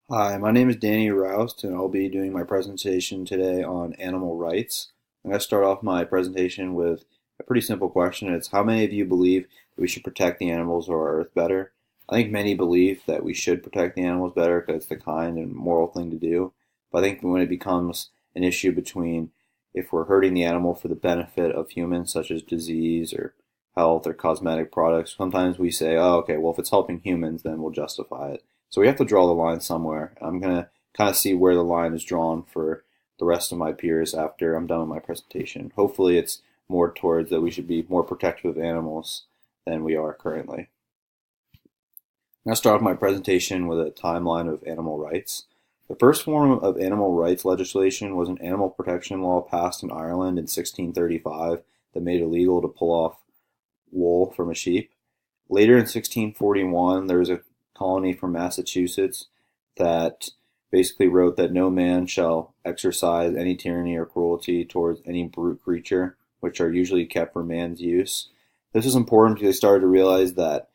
Hi, my name is Danny Roust, and I'll be doing my presentation today on animal rights. I'm going to start off my presentation with a pretty simple question. It's how many of you believe that we should protect the animals of our earth better? I think many believe that we should protect the animals better because it's the kind and moral thing to do. But I think when it becomes an issue between if we're hurting the animal for the benefit of humans, such as disease or health or cosmetic products, sometimes we say, oh, okay, well, if it's helping humans, then we'll justify it. So we have to draw the line somewhere. I'm going to kind of see where the line is drawn for the rest of my peers after I'm done with my presentation. Hopefully, it's more towards that we should be more protective of animals than we are currently. I'm going to start off my presentation with a timeline of animal rights. The first form of animal rights legislation was an animal protection law passed in Ireland in 1635 that made it illegal to pull off wool from a sheep. Later in 1641, there was a colony from Massachusetts that basically wrote that no man shall exercise any tyranny or cruelty towards any brute creature, which are usually kept for man's use. This is important because they started to realize that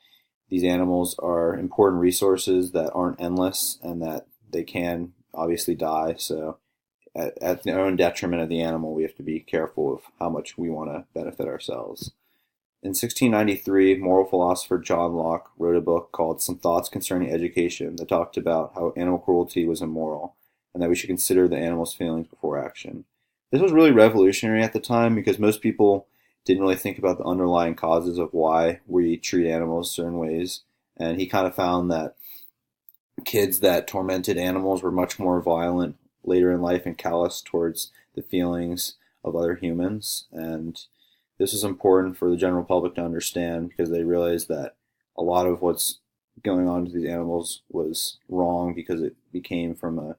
these animals are important resources that aren't endless and that they can obviously die. So, at their own detriment of the animal, we have to be careful of how much we want to benefit ourselves. In 1693, moral philosopher John Locke wrote a book called Some Thoughts Concerning Education that talked about how animal cruelty was immoral and that we should consider the animal's feelings before action. This was really revolutionary at the time because most people didn't really think about the underlying causes of why we treat animals certain ways. And he kind of found that kids that tormented animals were much more violent later in life and callous towards the feelings of other humans. And this is important for the general public to understand because they realize that a lot of what's going on to these animals was wrong because it became from a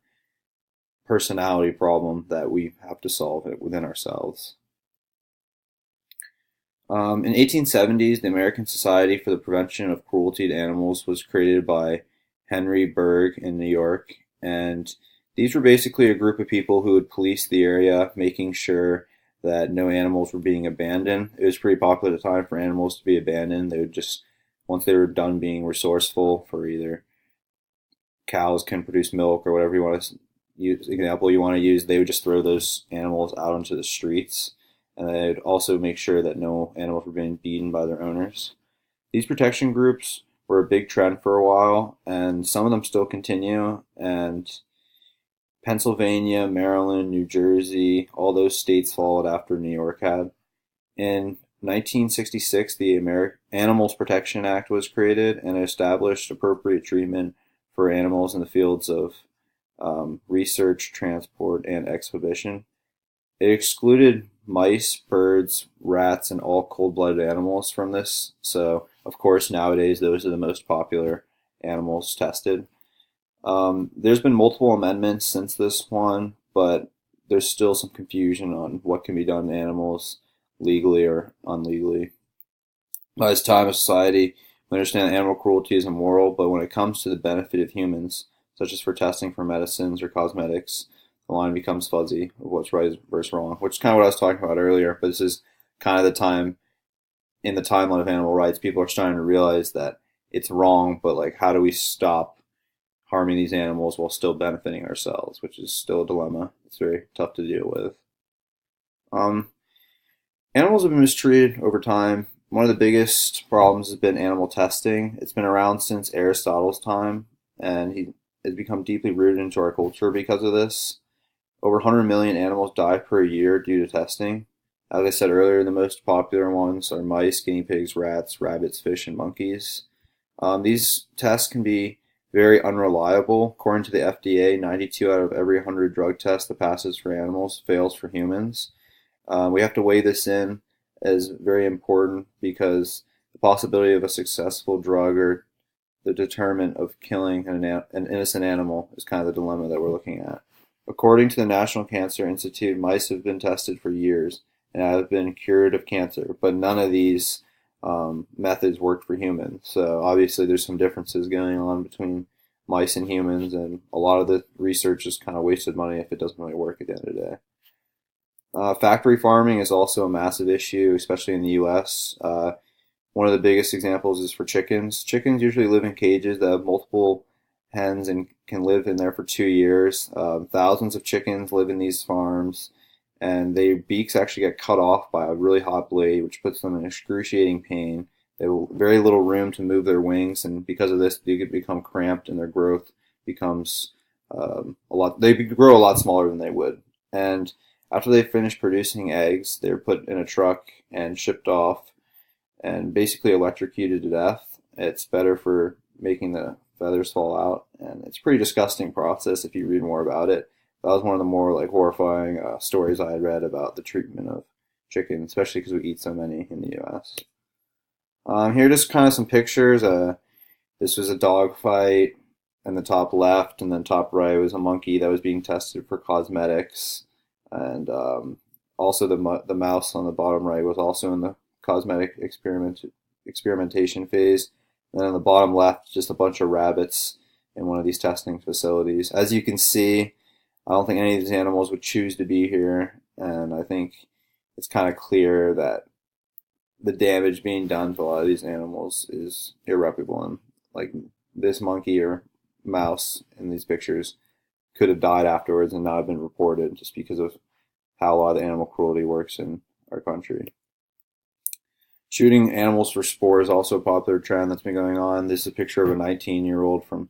personality problem that we have to solve it within ourselves. In 1870s, the American Society for the Prevention of Cruelty to Animals was created by Henry Bergh in New York, and these were basically a group of people who would police the area, making sure that no animals were being abandoned. It was pretty popular at the time for animals to be abandoned. They would just, once they were done being resourceful for either cows can produce milk or whatever you want to use, example you want to use, they would just throw those animals out onto the streets. And they would also make sure that no animals were being beaten by their owners. These protection groups were a big trend for a while, and some of them still continue. And Pennsylvania, Maryland, New Jersey, all those states followed after New York had. In 1966, the Animals Protection Act was created and it established appropriate treatment for animals in the fields of research, transport, and exhibition. It excluded mice, birds, rats, and all cold blooded animals from this. So, of course, nowadays those are the most popular animals tested. There's been multiple amendments since this one, but there's still some confusion on what can be done to animals legally or unlegally. By this time of society, we understand that animal cruelty is immoral, but when it comes to the benefit of humans, such as for testing for medicines or cosmetics, the line becomes fuzzy of what's right versus wrong, which is kind of what I was talking about earlier. But this is kind of the time in the timeline of animal rights, people are starting to realize that it's wrong, but like, how do we stop harming these animals while still benefiting ourselves, which is still a dilemma. It's very tough to deal with. Um, Animals have been mistreated over time. One of the biggest problems has been animal testing. It's been around since Aristotle's time, and he has become deeply rooted into our culture because of this. Over 100 million animals die per year due to testing. As I said earlier, the most popular ones are mice, guinea pigs, rats, rabbits, fish, and monkeys. These tests can be very unreliable. According to the FDA, 92 out of every 100 drug tests that passes for animals fails for humans. We have to weigh this in as very important because the possibility of a successful drug or the deterrent of killing an innocent animal is kind of the dilemma that we're looking at. According to the National Cancer Institute, mice have been tested for years and have been cured of cancer, but none of these methods worked for humans. So obviously, there's some differences going on between mice and humans, and a lot of the research is kind of wasted money if it doesn't really work at the end of the day. Factory farming is also a massive issue, especially in the U.S. One of the biggest examples is for chickens. Chickens usually live in cages that have multiple hens and can live in there for 2 years. Thousands of chickens live in these farms, and their beaks actually get cut off by a really hot blade, which puts them in excruciating pain. They have very little room to move their wings, and because of this, they become cramped, and their growth becomes a lot. They grow a lot smaller than they would. And after they finish producing eggs, they're put in a truck and shipped off, and basically electrocuted to death. It's better for making the feathers fall out, and it's a pretty disgusting process if you read more about it. That was one of the more like horrifying stories I had read about the treatment of chickens, especially because we eat so many in the U.S. Here are just kind of some pictures. This was a dog fight in the top left, and then top right was a monkey that was being tested for cosmetics, and also the mouse on the bottom right was also in the cosmetic experimentation phase. And then on the bottom left, just a bunch of rabbits in one of these testing facilities. As you can see, I don't think any of these animals would choose to be here, and I think it's kind of clear that the damage being done to a lot of these animals is irreparable. And like this monkey or mouse in these pictures could have died afterwards and not have been reported just because of how a lot of animal cruelty works in our country. Shooting animals for sport is also a popular trend that's been going on. This is a picture of a 19-year-old from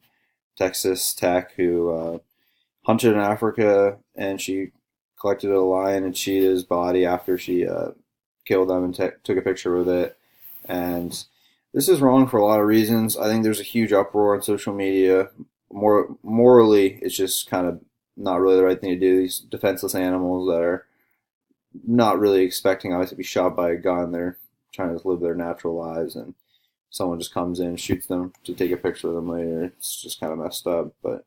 Texas Tech who hunted in Africa, and she collected a lion and cheetah's body after she killed them and took a picture with it. And this is wrong for a lot of reasons. I think there's a huge uproar on social media. Morally, it's just kind of not really the right thing to do. These defenseless animals that are not really expecting obviously to be shot by a gun, they're trying to live their natural lives, and someone just comes in, shoots them to take a picture of them later. It's just kind of messed up. But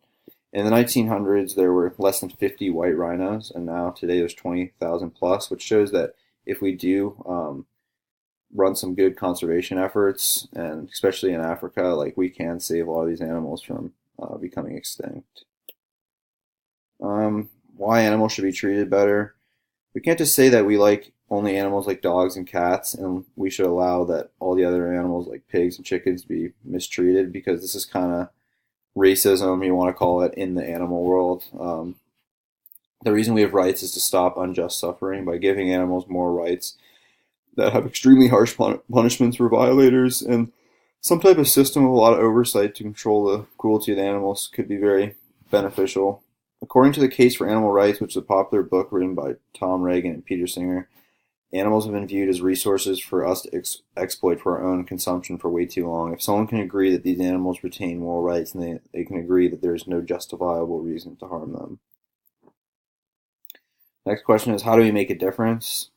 in the 1900s, there were less than 50 white rhinos, and now today there's 20,000 plus, which shows that if we do run some good conservation efforts, and especially in Africa, like we can save a lot of these animals from becoming extinct. Why animals should be treated better? We can't just say that we like only animals like dogs and cats, and we should allow that all the other animals like pigs and chickens be mistreated, because this is kind of racism, you want to call it, in the animal world. The reason we have rights is to stop unjust suffering by giving animals more rights that have extremely harsh punishments for violators, and some type of system with a lot of oversight to control the cruelty of the animals could be very beneficial. According to The Case for Animal Rights, which is a popular book written by Tom Reagan and Peter Singer, animals have been viewed as resources for us to exploit for our own consumption for way too long. If someone can agree that these animals retain moral rights, then they can agree that there is no justifiable reason to harm them. Next question is, how do we make a difference?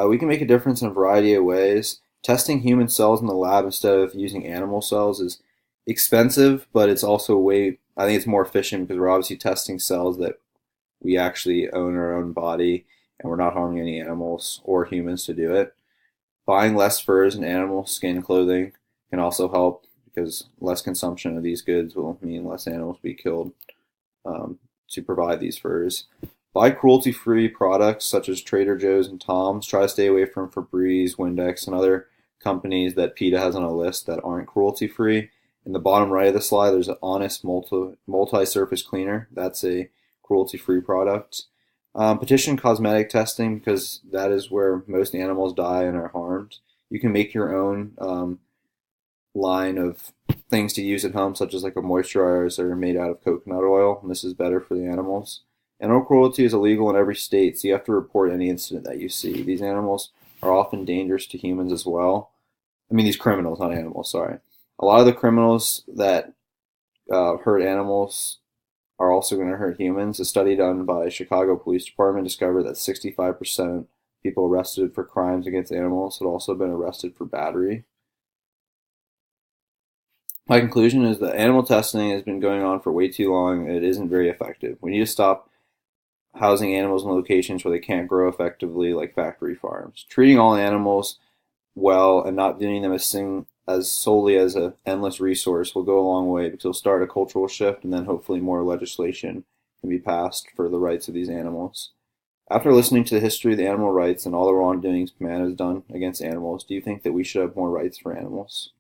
We can make a difference in a variety of ways. Testing human cells in the lab instead of using animal cells is expensive, but it's also I think it's more efficient because we're obviously testing cells that we actually own our own body, and we're not harming any animals or humans to do it. Buying less furs and animal skin clothing can also help, because less consumption of these goods will mean less animals be killed to provide these furs. Buy cruelty-free products such as Trader Joe's and Tom's. Try to stay away from Febreze, Windex, and other companies that PETA has on a list that aren't cruelty-free. In the bottom right of the slide, there's an Honest multi-surface cleaner. That's a cruelty-free product. Petition cosmetic testing, because that is where most animals die and are harmed. You can make your own line of things to use at home, such as like a moisturizer that are made out of coconut oil, and this is better for the animals. Animal cruelty is illegal in every state, so you have to report any incident that you see. These animals are often dangerous to humans as well. I mean, these criminals, not animals, sorry. A lot of the criminals that hurt animals are also going to hurt humans. A study done by Chicago Police Department discovered that 65% of people arrested for crimes against animals had also been arrested for battery. My conclusion is that animal testing has been going on for way too long, and it isn't very effective. We need to stop housing animals in locations where they can't grow effectively, like factory farms. Treating all animals well and not viewing them as solely as an endless resource will go a long way, because it'll start a cultural shift, and then hopefully more legislation can be passed for the rights of these animals. After listening to the history of the animal rights and all the wrongdoings man has done against animals, do you think that we should have more rights for animals?